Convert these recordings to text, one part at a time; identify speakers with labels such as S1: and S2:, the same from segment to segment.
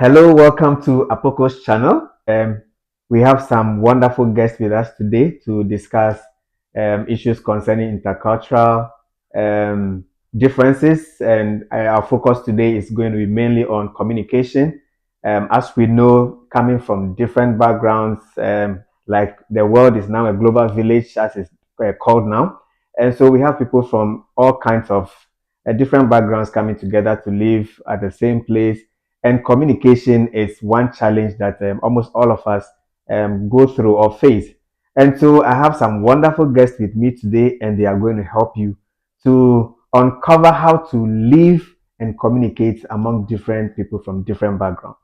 S1: Hello, welcome to Apoko's channel. We have some wonderful guests with us today to discuss issues concerning intercultural um, differences, and our focus today is going to be mainly on communication. As we know, coming from different backgrounds, like the world is now a global village, as it's called now, and so we have people from all kinds of different backgrounds coming together to live at the same place, and communication is one challenge that almost all of us go through or face. And so I have some wonderful guests with me today, and they are going to help you to uncover how to live and communicate among different people from different backgrounds.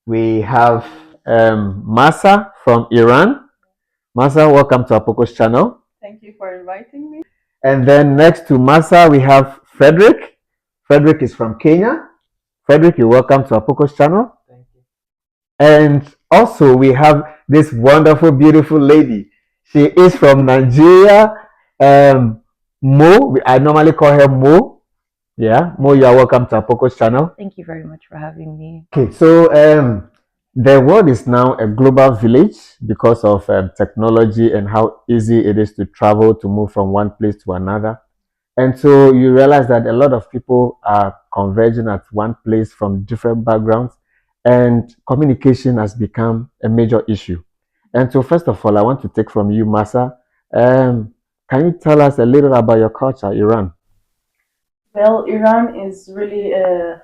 S1: We have Masa from Iran. Masa, welcome to Apoko's channel.
S2: Thank you for inviting me.
S1: And then next to Masa, we have Frederick. Frederick is from Kenya. Frederick, you're welcome to Apoko's channel.
S3: Thank you.
S1: And also, we have this wonderful, beautiful lady. She is from Nigeria. Mo, I normally call her Mo. Yeah, Mo, you are welcome to Apoko's channel.
S2: Thank you very much for having me.
S1: Okay, so the world is now a global village because of technology and how easy it is to travel, to move from one place to another. And so you realize that a lot of people are converging at one place from different backgrounds, and communication has become a major issue. And so, first of all, I want to take from you, Masa. Can you tell us a little about your culture, Iran?
S2: Well, Iran is really a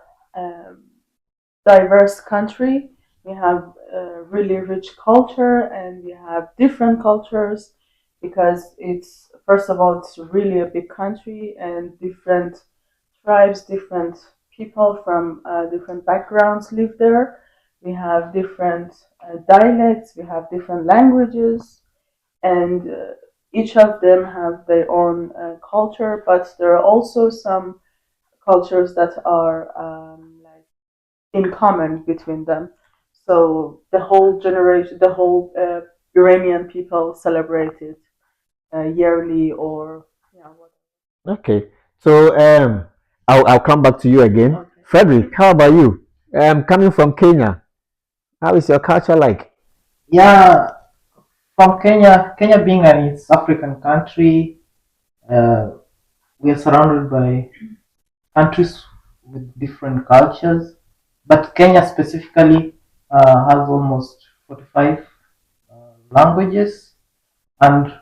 S2: diverse country. We have a really rich culture and we have different cultures because it's, first of all, it's really a big country and different tribes, different people from different backgrounds live there. We have different dialects, we have different languages, and each of them have their own culture, but there are also some cultures that are like in common between them. So the whole generation, the whole Iranian people celebrate it yearly or yeah.
S1: Okay, so I'll come back to you again.
S2: Okay.
S1: Frederick, how about you? Coming from Kenya, how is your culture like?
S3: Yeah, from Kenya, Kenya being an East African country, uh, we are surrounded by countries with different cultures, but Kenya specifically has almost 45 languages, and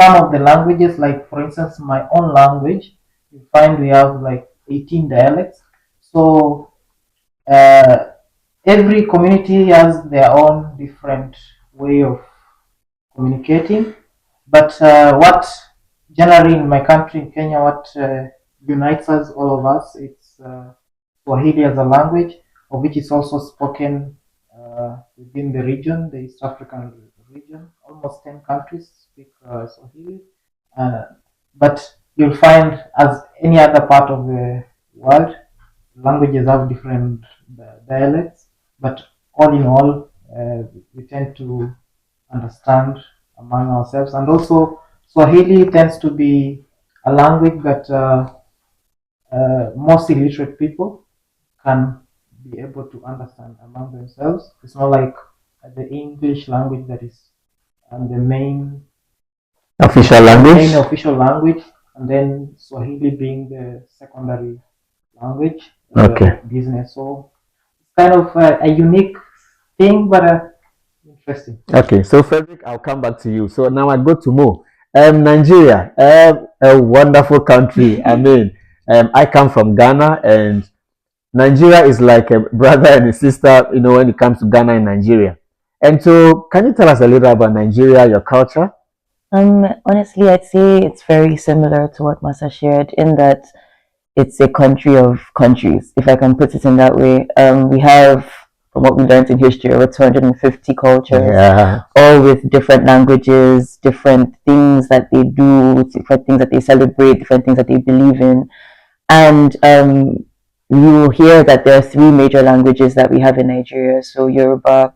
S3: some of the languages, like for instance, my own language, you find we have like 18 dialects. So uh, every community has their own different way of communicating. But what generally in my country, in Kenya, what unites us, all of us, it's Swahili as a language, of which is also spoken within the region, the East African region. Almost 10 countries speak Swahili. Uh, but you'll find, as any other part of the world, languages have different dialects, but all in all, we tend to understand among ourselves. And also, Swahili tends to be a language that most illiterate people can be able to understand among themselves. It's not like the English language that is the
S1: Official language?
S3: main official language, and then Swahili being the secondary language
S1: Okay.
S3: business. So it's kind of a unique thing, but interesting.
S1: Okay, so Frederick, I'll come back to you. So now I go to Mo. Nigeria, a wonderful country. I mean, I come from Ghana, and Nigeria is like a brother and a sister, when it comes to Ghana and Nigeria. And so, can you tell us a little about Nigeria, your culture?
S2: Honestly, I'd say it's very similar to what Masa shared in that it's a country of countries, if I can put it in that way. We have, from what we learned in history, over 250 cultures,
S1: Yeah.
S2: all with different languages, different things that they do, different things that they celebrate, different things that they believe in. And you will hear that there are three major languages that we have in Nigeria. So Yoruba,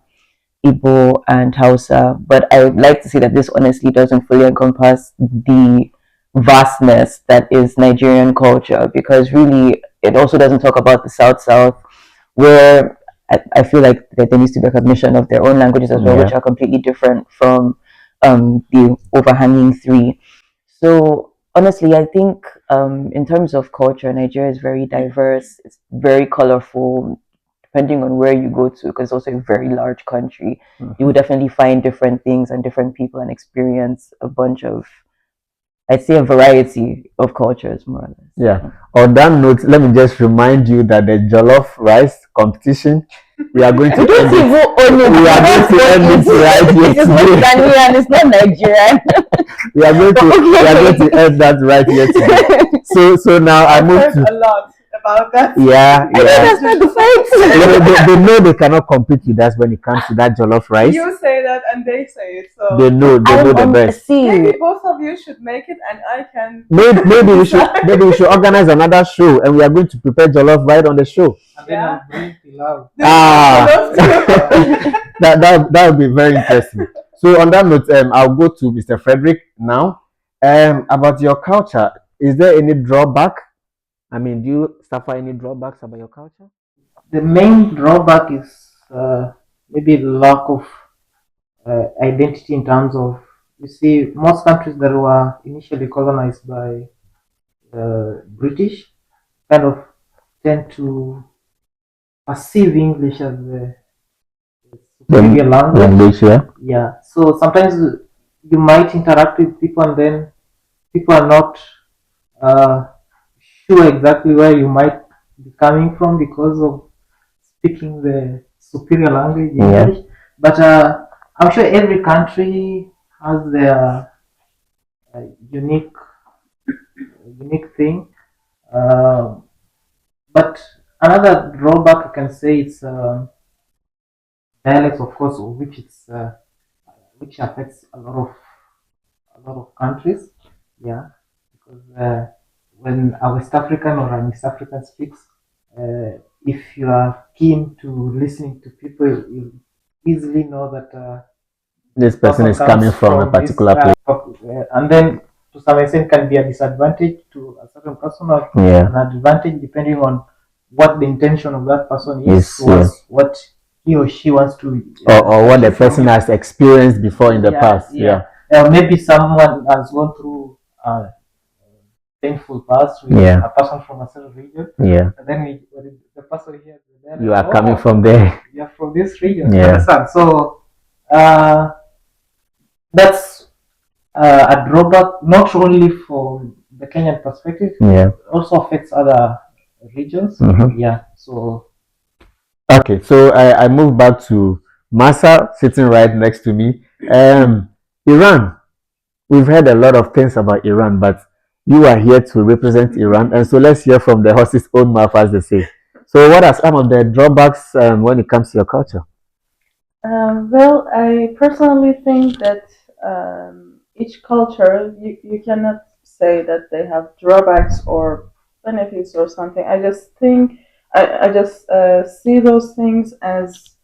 S2: Igbo, and Hausa. But I would like to say that this honestly doesn't fully encompass the vastness that is Nigerian culture, because really it also doesn't talk about the South South, where
S4: I feel like that there needs to be recognition of their own languages as well, which
S1: Yeah.
S4: are completely different from the overhanging three. So honestly, I think in terms of culture, Nigeria is very diverse. It's very colorful, depending on where you go to, because it's also a very large country. You will definitely find different things and different people and experience a bunch of, I'd say, a variety of cultures, more or less.
S1: Yeah. On that note, let me just remind you that the jollof rice competition, we are going to
S4: We don't
S1: end it.
S4: even own it.
S1: We are going to end it right here
S4: It is not
S1: today.
S4: Ghanaian. It's not Nigerian.
S1: We are going to end that right here today. So now I
S2: I've
S1: move
S2: heard
S1: to
S2: a lot about that.
S1: yeah.
S4: That's not the fight.
S1: They know they cannot compete with us when it comes to that jollof rice.
S2: You say that and they say it, so
S1: They know the best.
S2: maybe both of you should make it and I can.
S1: Maybe we should organize another show and we are going to prepare jollof right on the show.
S3: And then I'll bring pilau.
S2: I love to.
S1: that would be very interesting. So on that note, I'll go to Mr. Frederick now. About your culture, is there any drawback? I mean, do you suffer any drawbacks about your culture?
S3: The main drawback is maybe the lack of identity in terms of, you see, most countries that were initially colonized by the British kind of tend to perceive English as the superior language.
S1: Yeah.
S3: Yeah, so sometimes you might interact with people and then people are not uh, sure exactly where you might be coming from because of speaking the superior language, English. But I'm sure every country has their uh, unique unique thing. Uh, but another drawback I can say is dialects, of course, which affects a lot of countries. Yeah, because when a West African or an East African speaks, if you are keen to listening to people, you easily know that
S1: This person is
S3: comes
S1: coming from a particular place.
S3: and then to some extent can be a disadvantage to a certain person or
S1: Yeah.
S3: an advantage depending on what the intention of that person is
S1: Yes,
S3: towards what he or she wants to
S1: Or what the person has experienced before in the past. Yeah.
S3: maybe someone has gone through a painful past with
S1: Yeah.
S3: a person from a certain region,
S1: Yeah.
S3: and then when the person here,
S1: You are coming from there.
S3: you're from this region.
S1: Yeah.
S3: You understand? So that's a drawback not only for the Kenyan perspective,
S1: Yeah.
S3: also affects other regions.
S1: Mhm.
S3: Yeah. So
S1: Okay, so I move back to Masa sitting right next to me. Iran. We've heard a lot of things about Iran, but you are here to represent Iran, and so let's hear from the horse's own mouth, as they say. So, what are some of the drawbacks when it comes to your culture?
S2: Well, I personally think that each culture, you cannot say that they have drawbacks or benefits or something. I just think, I just see those things as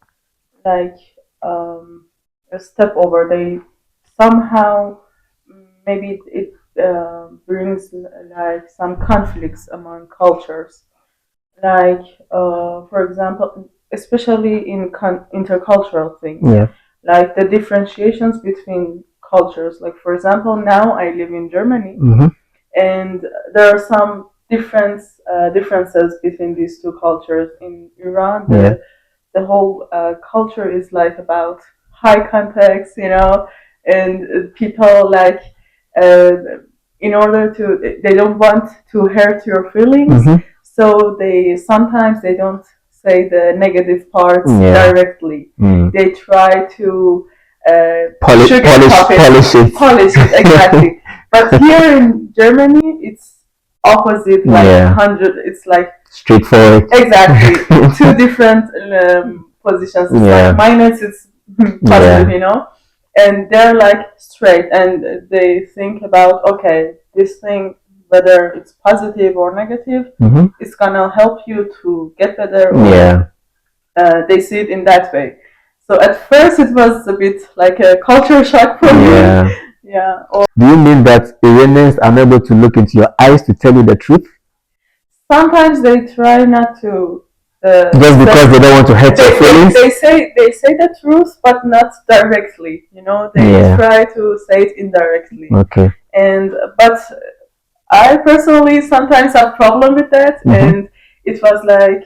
S2: like a step over. They somehow, maybe it brings like some conflicts among cultures. Like, for example, especially in intercultural things,
S1: Yeah.
S2: like the differentiations between cultures. Like, for example, now I live in Germany,
S1: Mm-hmm.
S2: and there are some differences between these two cultures. In Iran, the whole culture is like about high context, and people like, uh, in order to, they don't want to hurt your feelings,
S1: Mm-hmm.
S2: so they don't say the negative parts
S1: Yeah.
S2: directly.
S1: Mm.
S2: They try to
S1: Polish it.
S2: exactly. But here in Germany, it's opposite, like
S1: Yeah.
S2: 100. It's like
S1: Straightforward.
S2: exactly two different positions. It's
S1: Yeah.
S2: like minus, it's positive, and they're like straight, and they think about, okay, this thing, whether it's positive or negative,
S1: Mm-hmm.
S2: it's gonna help you to get better. Or,
S1: Yeah.
S2: they see it in that way. So at first it was a bit like a culture shock for me.
S1: Yeah.
S2: Yeah. Or
S1: Do you mean that Iranians are unable to look into your eyes to tell you the truth?
S2: sometimes they try not to
S1: Just because they don't want to hurt your feelings.
S2: They say the truth, but not directly. You know, they try to say it indirectly.
S1: Okay.
S2: And but I personally sometimes have problem with that, and it was like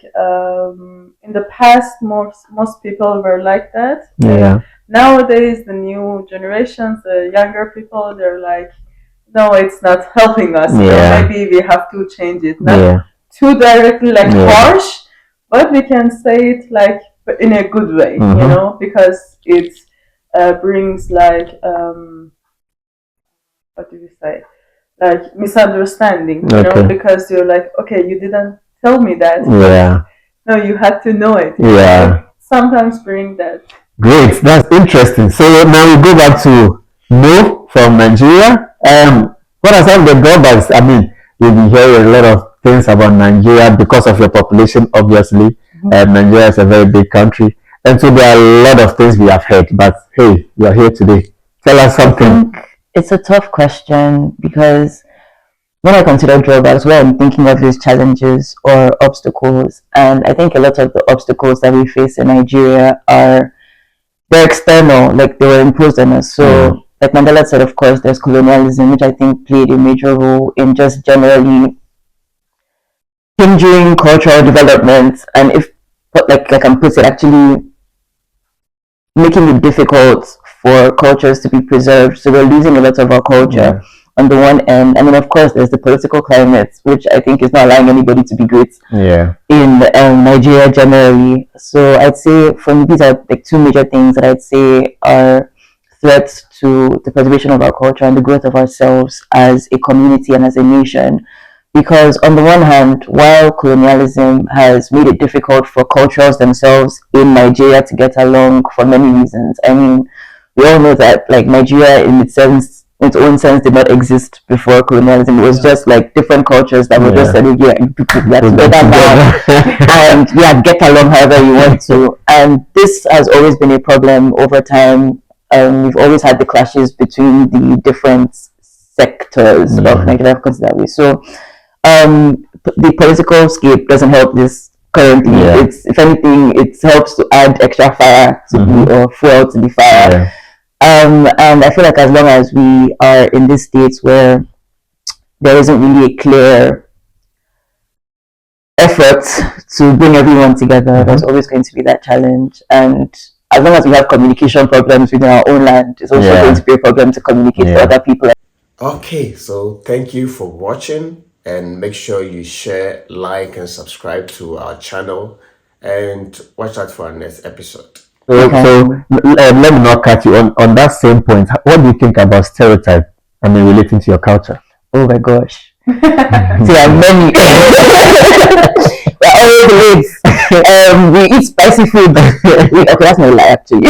S2: in the past most people were like that.
S1: Yeah.
S2: Nowadays, the new generations, the younger people, they're like, no, it's not helping us. You know, maybe we have to change it. Not too directly, like harsh, but we can say it like in a good way. You know, because it brings like what do you say? Like misunderstanding. You know, because you're like, okay, you didn't tell me that.
S1: Yeah.
S2: No, you had to know it.
S1: Yeah.
S2: Sometimes bring that.
S1: Great, that's interesting. So now we go back to Mo from Nigeria. What are some of the drawbacks? I mean, you'll be hearing a lot of things about Nigeria because of your population, obviously. Nigeria is a very big country. And so there are a lot of things we have heard. But hey, you're here today. Tell us something.
S4: It's a tough question because when I consider drawbacks, when I'm thinking of these challenges or obstacles, and I think a lot of the obstacles that we face in Nigeria they're external, like they were imposed on us. So, like Mandela said, of course, there's colonialism, which I think played a major role in just generally hindering cultural development, and if, like I can put it, actually making it difficult for cultures to be preserved. So we're losing a lot of our culture on the one end. And then, of course, there's the political climate, which I think is not allowing anybody to be great in Nigeria generally. So I'd say for me, these are like two major things that I'd say are threats to the preservation of our culture and the growth of ourselves as a community and as a nation. Because on the one hand, while colonialism has made it difficult for cultures themselves in Nigeria to get along for many reasons, I mean, we all know that like Nigeria in its own sense did not exist before colonialism. It was just like different cultures that were just saying, yeah, together now and get along however you want to. And this has always been a problem over time. We've always had the clashes between the different sectors of Nigeria, because that way. So the political scape doesn't help this currently. It's, if anything, it helps to add extra fire to the, or fuel to the fire. And I feel like as long as we are in this state where there isn't really a clear effort to bring everyone together, there's always going to be that challenge. And as long as we have communication problems within our own land, it's also going to be a problem to communicate to other people.
S5: Okay, so thank you for watching, and make sure you share, like, and subscribe to our channel, and watch out for our next episode.
S1: So let me not cut you on that same point. What do you think about stereotype? I mean, relating to your culture.
S4: Oh my gosh. See, there are many. We're all the we eat spicy food. Okay, that's not a lie, actually.